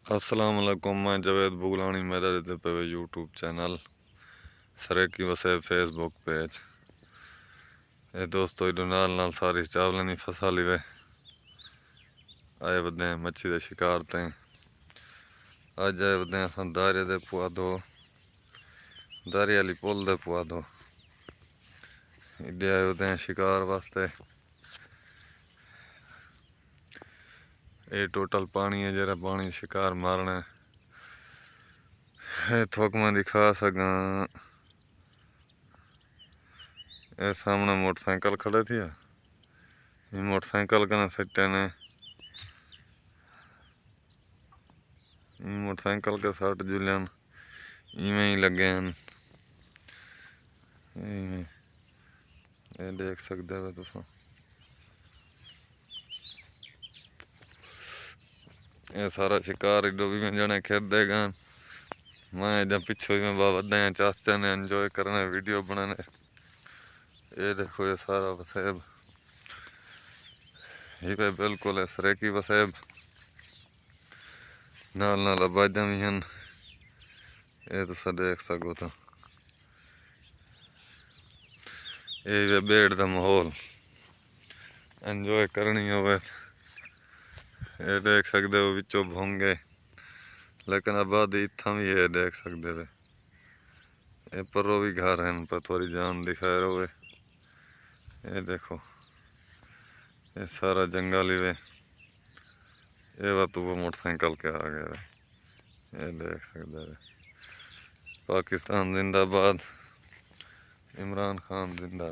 अस्सलाम वालेकुम। मैं जावेद बुगलानी, मेरा देते पे यूट्यूब चैनल सरेकी वसे फेसबुक पेज। ये दोस्तों इधर नाल नाल सारी चावल नहीं फसा वे आए बदे मच्छी दे शिकार ते। अज आए बदे असां दारे दे पुआ दो दारी वाली पुल दे पुआ दो इधे आए बदे शिकार वास्ते। ये टोटल पानी है जरा पानी शिकार मारना है। थोक मैं दिखा सका ये सामने मोटरसाइकिल खड़े थी। ये मोटरसाइकिल का सट्टे ने मोटरसाइकिल के सट जुलियन इवें ही लगे हैं। ये देख सकते हो तुम। ये सारा शिकार इडो भी में जने खेद देगा। मैं जब पिछो में बाबा चाहते ने एंजॉय करने वीडियो बनाने। ये देखो ये सारा वसेब ये पे बिल्कुल है सरेकी वसेब नाल नाल आबादियां भी हैं। ये तुस देख सको तो ये बैठ दा माहौल एंजॉय करनी होवे ये देख सकते हो विचों भोंगे लेकिन आबादी इत्थां भी ये देख सकते हो। ये परो भी घर हैं पर थोड़ी जान दिखाए रहे। ये देखो ये सारा जंगल ही वे। ये बात वो मोटरसाइकिल के आ गए। ये देख सकते हो। पाकिस्तान जिंदाबाद, इमरान खान जिंदाबाद।